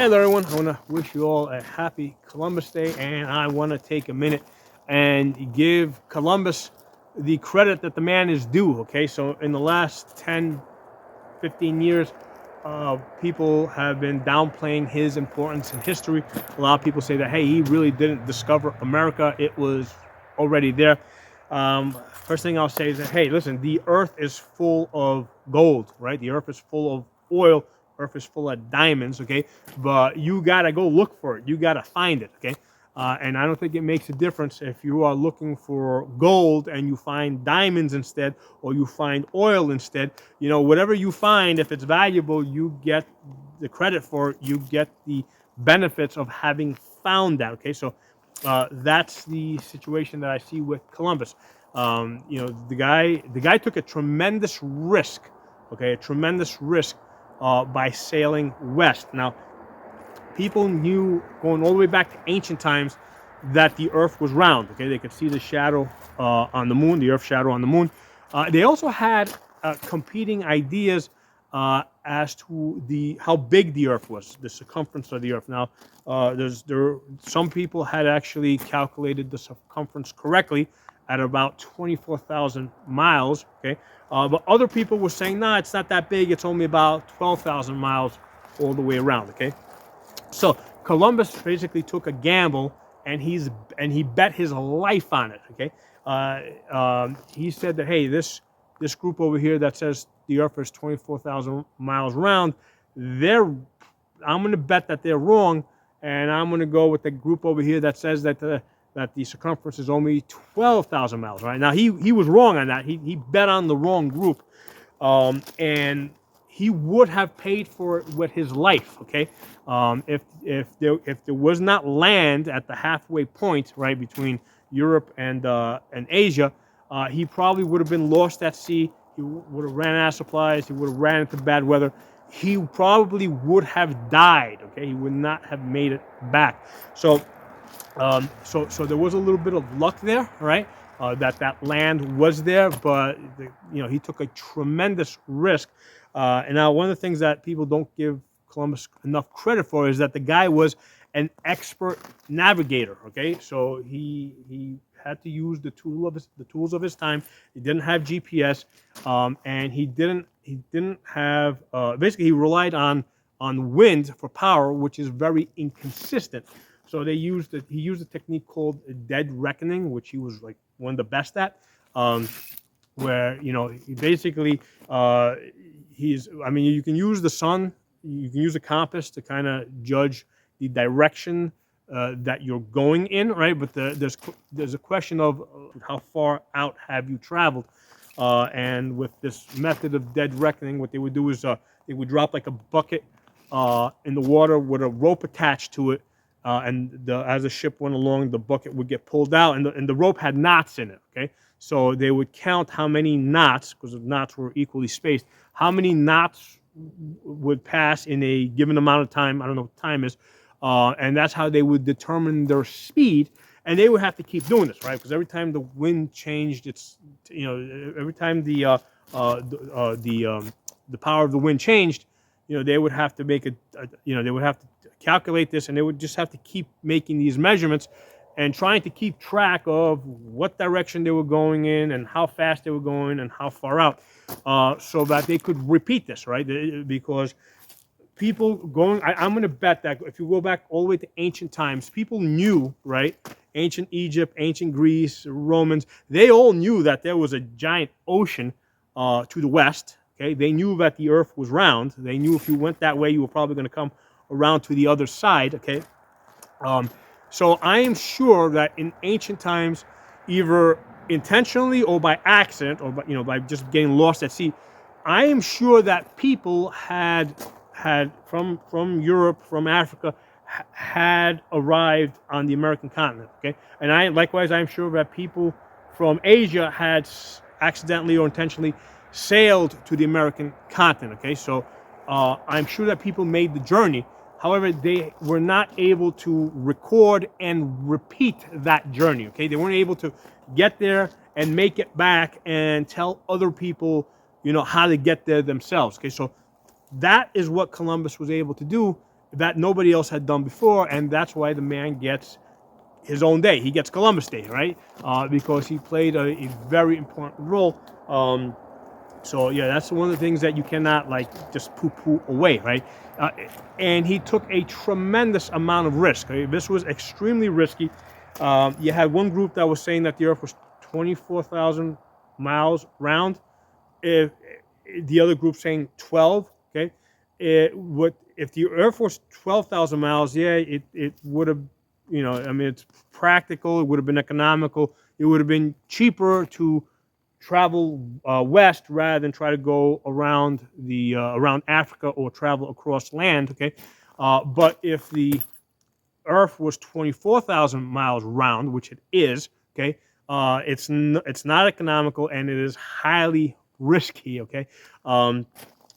Hello, everyone. I want to wish you all a happy Columbus Day, and I want to take a minute and give Columbus the credit that the man is due. Okay, so in the last 10, 15 years, people have been downplaying his importance in history. A lot of people say that, hey, he really didn't discover America, it was already there. First thing I'll say is that, hey, listen, the earth is full of gold, right? The earth is full of oil, earth is full of diamonds, okay? But you got to go look for it. You got to find it, okay? And I don't think it makes a difference if you are looking for gold and you find diamonds instead, or you find oil instead. You know, whatever you find, if it's valuable, you get the credit for it. You get the benefits of having found that, okay? So that's the situation that I see with Columbus. The guy took a tremendous risk, okay, a tremendous risk by sailing west. Now, people knew going all the way back to ancient times that the Earth was round. Okay, they could see the shadow on the moon, the Earth's shadow on the moon. They also had competing ideas as to how big the Earth was, the circumference of the Earth. Now, some people had actually calculated the circumference correctly at about 24,000 miles. Okay, but other people were saying, nah, it's not that big. It's only about 12,000 miles all the way around. Okay. So Columbus basically took a gamble, and he bet his life on it. Okay, he said that, hey, this group over here that says the Earth is 24,000 miles round, I'm going to bet that they're wrong, and I'm going to go with the group over here that says that the circumference is only 12,000 miles. Right now, he was wrong on that. He bet on the wrong group, and he would have paid for it with his life. Okay, if there was not land at the halfway point, right, between Europe and Asia, he probably would have been lost at sea. He would have ran out of supplies. He would have ran into bad weather. He probably would have died. Okay, he would not have made it back. So there was a little bit of luck there, right? That land was there, but he took a tremendous risk. And now, one of the things that people don't give Columbus enough credit for is that the guy was an expert navigator. Okay, so he had to use the tools of his time. He didn't have GPS, and he didn't have basically he relied on wind for power, which is very inconsistent. So he used a technique called dead reckoning, which he was like one of the best at. Where he basically you can use the sun, you can use a compass to kind of judge the direction that you're going in, right? But there's a question of how far out have you traveled, and with this method of dead reckoning, what they would do is they would drop like a bucket in the water with a rope attached to it, and as the ship went along, the bucket would get pulled out, and the rope had knots in it. Okay, so they would count how many knots, because the knots were equally spaced, how many knots would pass in a given amount of time. I don't know what time is, and that's how they would determine their speed. And they would have to keep doing this, right? Because every time the wind changed, every time the power of the wind changed, they would have to make they would have to calculate this, and they would just have to keep making these measurements and trying to keep track of what direction they were going in and how fast they were going and how far out, so that they could repeat this, right? Because people I'm going to bet that if you go back all the way to ancient times, people knew, right? Ancient Egypt, ancient Greece, Romans, they all knew that there was a giant ocean to the west. Okay, they knew that the Earth was round. They knew if you went that way, you were probably going to come around to the other side. Okay, so I am sure that in ancient times, either intentionally or by accident, or by just getting lost at sea, I am sure that people had from Europe, from Africa, had arrived on the American continent. Okay, and I'm sure that people from Asia had accidentally or intentionally sailed to the American continent. Okay, so I'm sure that people made the journey. However, they were not able to record and repeat that journey. Okay, they weren't able to get there and make it back and tell other people, how to get there themselves. Okay, so that is what Columbus was able to do, that nobody else had done before, and that's why the man gets his own day. He gets Columbus Day, right? Because he played a very important role. So yeah, that's one of the things that you cannot like just poo-poo away, right? And he took a tremendous amount of risk. Okay? This was extremely risky. You had one group that was saying that the Earth was 24,000 miles round. If the other group saying 12, okay? If the Earth was 12,000 miles? Yeah, it would have, I mean, it's practical. It would have been economical. It would have been cheaper to travel west rather than try to go around around Africa or travel across land. Okay, but if the Earth was 24,000 miles round, which it is, okay, it's not economical and it is highly risky. Okay,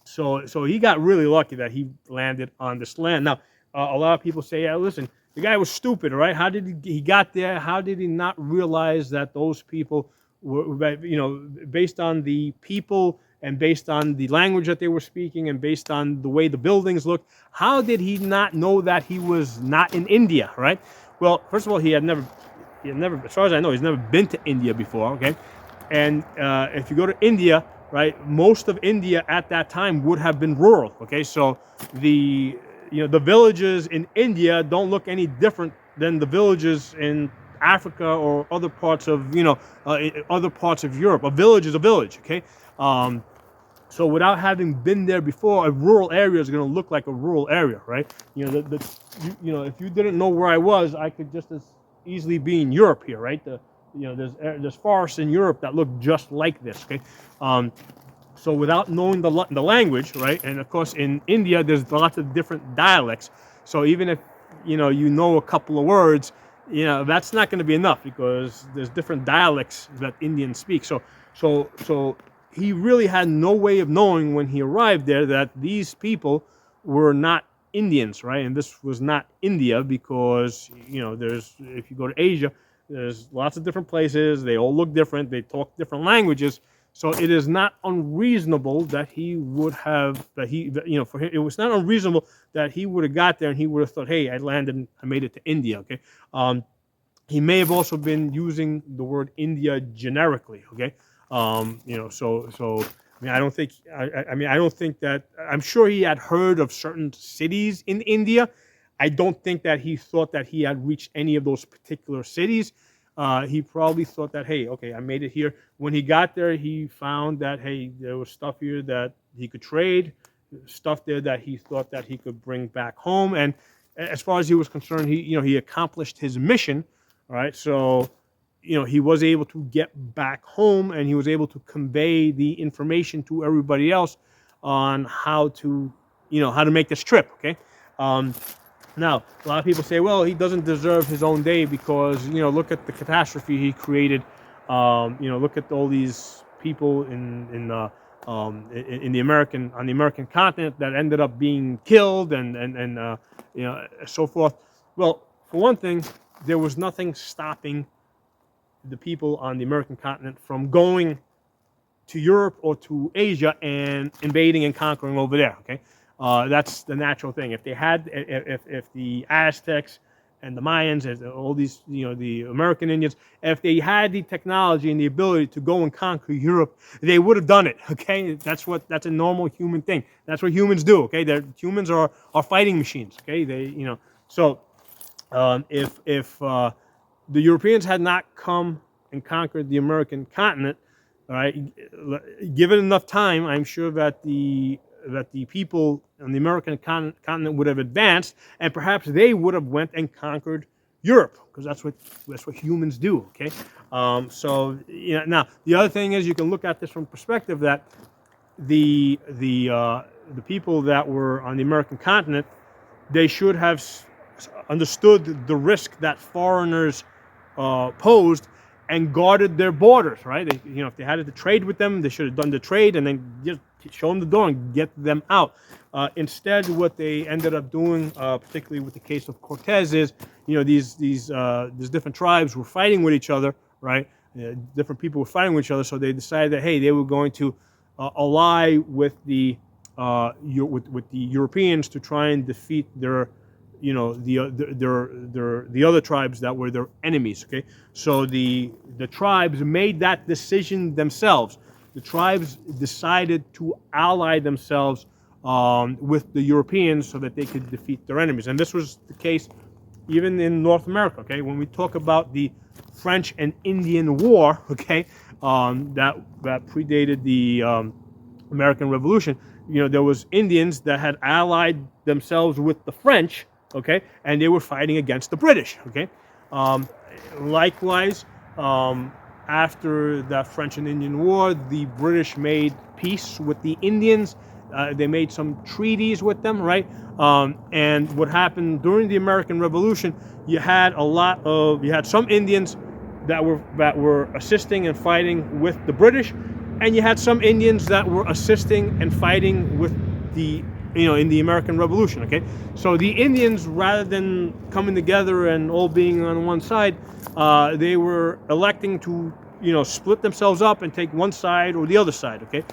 so he got really lucky that he landed on this land. Now, a lot of people say, yeah, listen, the guy was stupid, right? How did he got there? How did he not realize that those people were, based on the people and based on the language that they were speaking and based on the way the buildings looked, how did he not know that he was not in India, right? Well, first of all, he had never, as far as I know, he's never been to India before, okay? And if you go to India, right, most of India at that time would have been rural, okay? So the villages in India don't look any different than the villages in Africa or other parts of other parts of Europe. A village is a village, okay? So without having been there before, a rural area is going to look like a rural area, right? If you didn't know where I was, I could just as easily be in Europe here, right? There's forests in Europe that look just like this, okay? So without knowing the language, right? And of course, in India, there's lots of different dialects. So even if you know a couple of words, that's not going to be enough because there's different dialects that Indians speak. So he really had no way of knowing when he arrived there that these people were not Indians, right? And this was not India because if you go to Asia, there's lots of different places. They all look different. They talk different languages. So it is not unreasonable that he would have, for him, it was not unreasonable that he would have got there and he would have thought, hey, I landed, I made it to India, okay? He may have also been using the word India generically, okay? So I mean, I don't think, I don't think that, I'm sure he had heard of certain cities in India. I don't think that he thought that he had reached any of those particular cities. He probably thought that, hey, okay, I made it here. When he got there, he found that, hey, there was stuff here that he could trade, stuff there that he thought that he could bring back home. And as far as he was concerned, he accomplished his mission, all right? So, he was able to get back home and he was able to convey the information to everybody else on how to make this trip, okay? Now, a lot of people say, well, he doesn't deserve his own day because, look at the catastrophe he created. Look at all these people on the American continent that ended up being killed and so forth. Well, for one thing, there was nothing stopping the people on the American continent from going to Europe or to Asia and invading and conquering over there, okay? That's the natural thing. If the Aztecs and the Mayans, all these, the American Indians, if they had the technology and the ability to go and conquer Europe, they would have done it. Okay, that's a normal human thing. That's what humans do. Okay, humans are fighting machines. Okay, if the Europeans had not come and conquered the American continent, all right, given enough time, I'm sure that the people on the American continent would have advanced, and perhaps they would have went and conquered Europe, because that's what humans do. Okay, so now the other thing is you can look at this from perspective that the people that were on the American continent, they should have understood the risk that foreigners posed and guarded their borders, right? If they had to trade with them, they should have done the trade and then just show them the door and get them out. Instead, what they ended up doing, particularly with the case of Cortez, is these different tribes were fighting with each other, right? Different people were fighting with each other, so they decided that, hey, they were going to ally with the with the Europeans to try and defeat their, the other tribes that were their enemies. Okay, so the tribes made that decision themselves. The tribes decided to ally themselves with the Europeans so that they could defeat their enemies, and this was the case even in North America. Okay, when we talk about the French and Indian War, okay, that predated the American Revolution, there was Indians that had allied themselves with the French, okay, and they were fighting against the British, okay. Likewise, after the French and Indian War, the British made peace with the Indians. They made some treaties with them, right? And what happened during the American Revolution, you had some Indians that were assisting and fighting with the British, and you had some Indians that were assisting and fighting with in the American Revolution. Okay, so the Indians, rather than coming together and all being on one side, they were electing to split themselves up and take one side or the other side. Okay,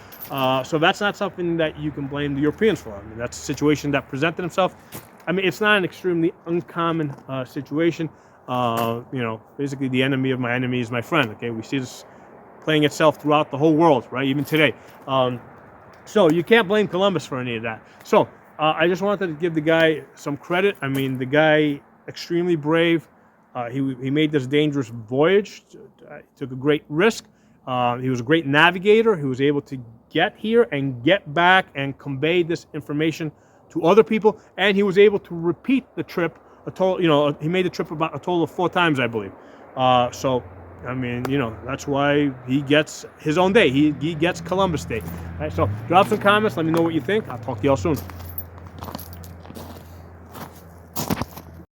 so that's not something that you can blame the Europeans for. I mean, that's a situation that presented itself. I mean, it's not an extremely uncommon situation. Basically, the enemy of my enemy is my friend. Okay, we see this playing itself throughout the whole world, right? Even today. So you can't blame Columbus for any of that. So I just wanted to give the guy some credit. I mean, the guy, extremely brave. He made this dangerous voyage, took a great risk. He was a great navigator. He was able to get here and get back and convey this information to other people. And he was able to repeat the trip. He made the trip about a total of 4 times, I believe. So, I mean, that's why he gets his own day. He gets Columbus Day. All right, so drop some comments. Let me know what you think. I'll talk to y'all soon.